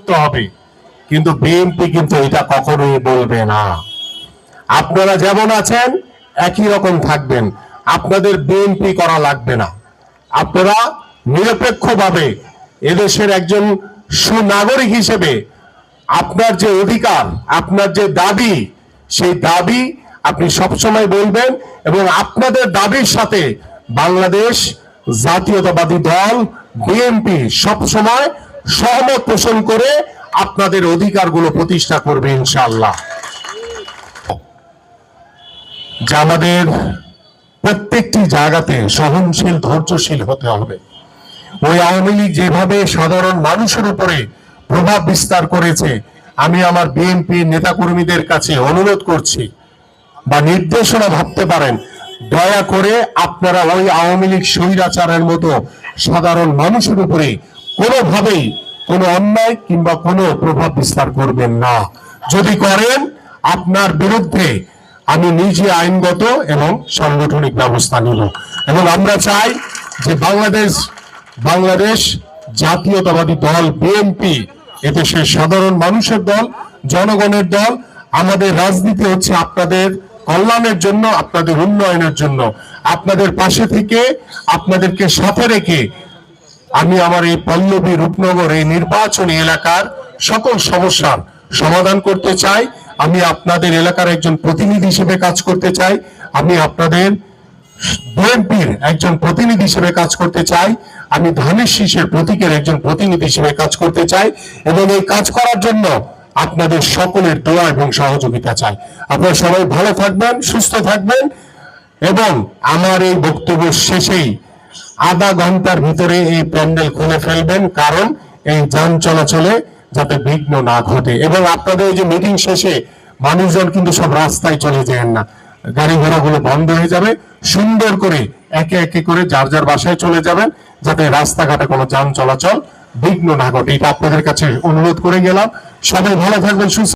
করতে হবে, কিন্তু বিএনপি কিন্তু এটা কখনোই বলবে না। আপনারা যেমন আছেন একই রকম থাকবেন, আপনাদের বিএনপি করা লাগবে না। আপনারা নিরপেক্ষভাবে এদেশের একজন সুনাগরিক হিসেবে আপনার যে অধিকার, আপনার যে দাবি, সেই দাবি আপনি সবসময় বলবেন, এবং আপনাদের দাবির সাথে বাংলাদেশ জাতীয়তাবাদী দল বিএনপি সবসময় সহমত পোষণ করে আপনাদের অধিকারগুলো প্রতিষ্ঠা করবে ইনশাআল্লাহ। যে আমাদের প্রত্যেকটি জায়গাতে সহনশীল, ধৈর্যশীল হতে হবে। ওই আওয়ামী লীগ যেভাবে সাধারণ মানুষের উপরে প্রভাব বিস্তার করেছে, আমি আমার বিএনপি নেতাকর্মীদের কাছে অনুরোধ করছি বা নির্দেশনা ভাবতে পারেন, দয়া করে আপনারা ওই আওয়ামী লীগ স্বৈরাচারের মতো সাধারণ মানুষের উপরে কোনোভাবেই কোনো অন্যায় কিংবা কোনো প্রভাব বিস্তার করবেন না। যদি করেন আপনার বিরুদ্ধে আমি নিজে আইনগত এবং সাংগঠনিক ব্যবস্থা নিব। এবং আমরা চাই যে বাংলাদেশ জাতীয়তাবাদী দল বিএনপি এদেশের সাধারণ মানুষের দল, জনগণের দল। আমাদের রাজনীতি হচ্ছে আপনাদের কল্যাণের জন্য, আপনাদের উন্নয়নের জন্য। আপনাদের পাশে থেকে আপনাদেরকে সাথে রেখে আমি আমার এই পল্লবী রূপনগর এই নির্বাচনী এলাকার সকল সমস্যার সমাধান করতে চাই। আমি আপনাদের এলাকার একজন প্রতিনিধি হিসেবে কাজ করতে চাই। আমি আপনাদের বিএনপির একজন প্রতিনিধি হিসেবে কাজ করতে চাই। আমি ধানের শীষের প্রতীকের একজন প্রতিনিধি হিসেবে কাজ করতে চাই, এবং এই কাজ করার জন্য আপনাদের সকলের দোয়া এবং সহযোগিতা চাই। আপনারা সবাই ভালো থাকবেন, সুস্থ থাকবেন, এবং আমার এই বক্তব্য শেষেই আধা ঘন্টার ভিতরে এই প্যান্ডেল খুলে ফেলবেন, কারণ এই যান চলাচলে যাতে বিঘ্ন না ঘটে। এবং আপনাদের এই যে মিটিং শেষে মানুষজন কিন্তু সব রাস্তায় চলে যান না, গাড়ি ঘোড়াগুলো বন্ধ হয়ে যাবে। সুন্দর করে একে একে করে যার যার বাসায় চলে যাবেন, যাতে রাস্তাঘাটে কোনো যান চলাচল বিঘ্ন না ঘটে। এটা আপনাদের কাছে অনুরোধ করে গেলাম। সবাই ভালো থাকবেন, সুস্থ